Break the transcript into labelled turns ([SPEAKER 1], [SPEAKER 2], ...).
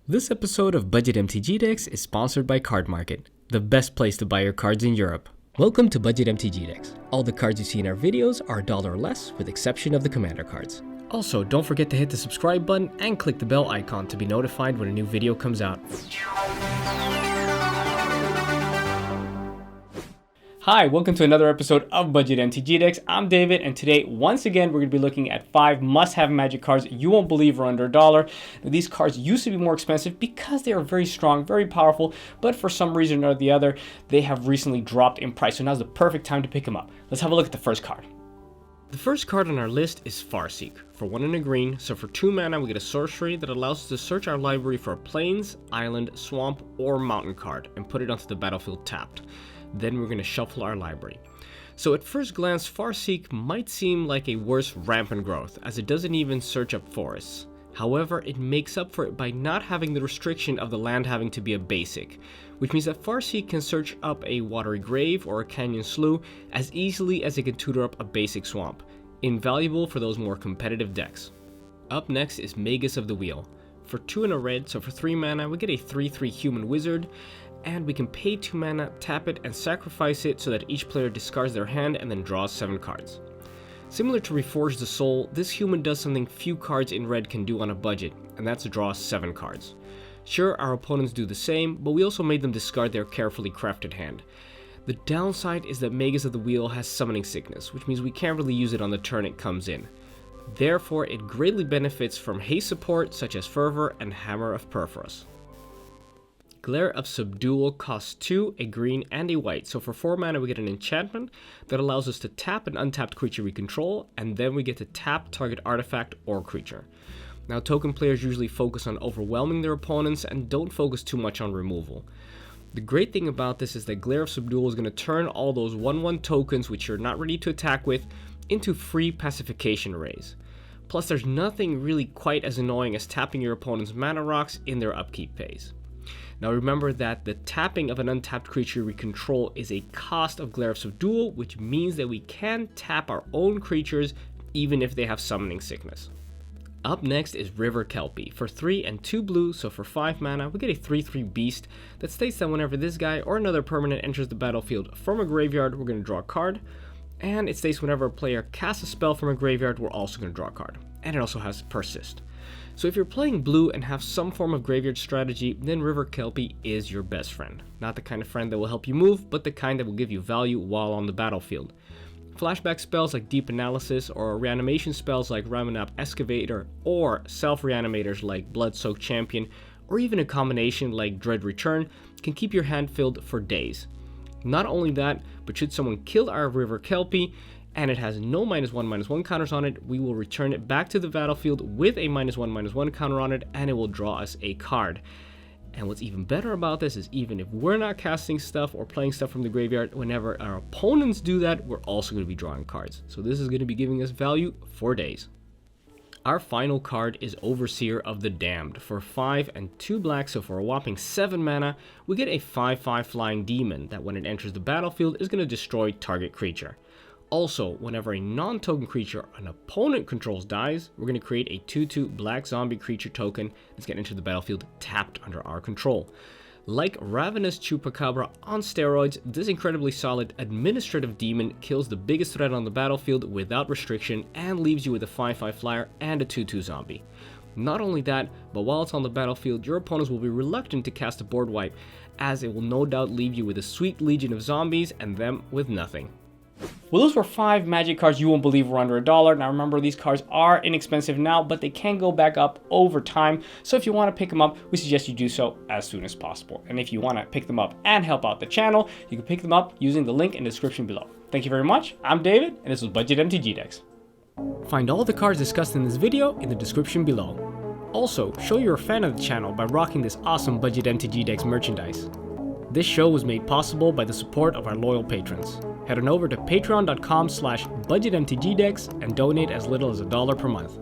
[SPEAKER 1] This episode of Budget MTG Decks is sponsored by Card Market, the best place to buy your cards in Europe. Welcome to Budget MTG Decks. All the cards you see in our videos are $1 or less, with exception of the Commander cards. Also, don't forget to hit the subscribe button and click the bell icon to be notified when a new video comes out. Hi, welcome to another episode of Budget MTG Decks. I'm David, and today, once again, we're going to be looking at 5 must-have Magic cards you won't believe are under $1. Now, these cards used to be more expensive because they are very strong, very powerful, but for some reason or the other, they have recently dropped in price, so now's the perfect time to pick them up. Let's have a look at the first card. The first card on our list is Farseek. For 1 and a green, so for 2 mana we get a sorcery that allows us to search our library for a plains, island, swamp, or mountain card and put it onto the battlefield tapped. Then we're going to shuffle our library. So at first glance, Farseek might seem like a worse rampant growth, as it doesn't even search up forests. However, it makes up for it by not having the restriction of the land having to be a basic, which means that Farseek can search up a watery grave or a canyon slough as easily as it can tutor up a basic swamp, invaluable for those more competitive decks. Up next is Magus of the Wheel. For 2 and a red, so for 3 mana, we get a 3/3 human wizard, and we can pay 2 mana, tap it, and sacrifice it so that each player discards their hand and then draws 7 cards. Similar to Reforge the Soul, this human does something few cards in red can do on a budget, and that's to draw 7 cards. Sure, our opponents do the same, but we also made them discard their carefully crafted hand. The downside is that Magus of the Wheel has summoning sickness, which means we can't really use it on the turn it comes in. Therefore, it greatly benefits from haste support such as Fervor and Hammer of Perforos. Glarus of Subduel costs 2, a green, and a white, so for 4 mana we get an enchantment that allows us to tap an untapped creature we control, and then we get to tap target artifact or creature. Now, token players usually focus on overwhelming their opponents and don't focus too much on removal. The great thing about this is that Glarus of Duel is going to turn all those 1/1 tokens which you're not ready to attack with into free pacification rays. Plus, there's nothing really quite as annoying as tapping your opponent's mana rocks in their upkeep phase. Now remember that the tapping of an untapped creature we control is a cost of Glarus of Duel, which means that we can tap our own creatures even if they have summoning sickness. Up next is River Kelpy. For 3 and 2 blue, so for 5 mana, we get a 3/3 beast that states that whenever this guy or another permanent enters the battlefield from a graveyard, we're going to draw a card. And it states whenever a player casts a spell from a graveyard, we're also going to draw a card. And it also has Persist. So if you're playing blue and have some form of graveyard strategy, then River Kelpy is your best friend. Not the kind of friend that will help you move, but the kind that will give you value while on the battlefield. Flashback spells like Deep Analysis, or reanimation spells like Ramunap Excavator, or self-reanimators like Blood-Soaked Champion, or even a combination like Dread Return, can keep your hand filled for days. Not only that, but should someone kill our River Kelpy, and it has no -1/-1 counters on it, we will return it back to the battlefield with a -1/-1 counter on it, and it will draw us a card. And what's even better about this is even if we're not casting stuff or playing stuff from the graveyard, whenever our opponents do that, we're also going to be drawing cards. So this is going to be giving us value for days. Our final card is Overseer of the Damned. For 5 and 2 black, so for a whopping 7 mana, we get a 5/5 flying demon that when it enters the battlefield is going to destroy target creature. Also, whenever a non-token creature an opponent controls dies, we're going to create a 2/2 black zombie creature token that's going to enter the battlefield tapped under our control. Like Ravenous Chupacabra on steroids, this incredibly solid administrative demon kills the biggest threat on the battlefield without restriction and leaves you with a 5/5 flyer and a 2/2 zombie. Not only that, but while it's on the battlefield, your opponents will be reluctant to cast a board wipe, as it will no doubt leave you with a sweet legion of zombies and them with nothing. Well, those were 5 Magic cards you won't believe were under $1. Now remember, these cards are inexpensive now, but they can go back up over time. So if you want to pick them up, we suggest you do so as soon as possible. And if you want to pick them up and help out the channel, you can pick them up using the link in the description below. Thank you very much. I'm David, and this was Budget MTG Decks. Find all the cards discussed in this video in the description below. Also, show you're a fan of the channel by rocking this awesome Budget MTG Decks merchandise. This show was made possible by the support of our loyal patrons. Head on over to patreon.com/budgetmtgdecks and donate as little as $1 per month.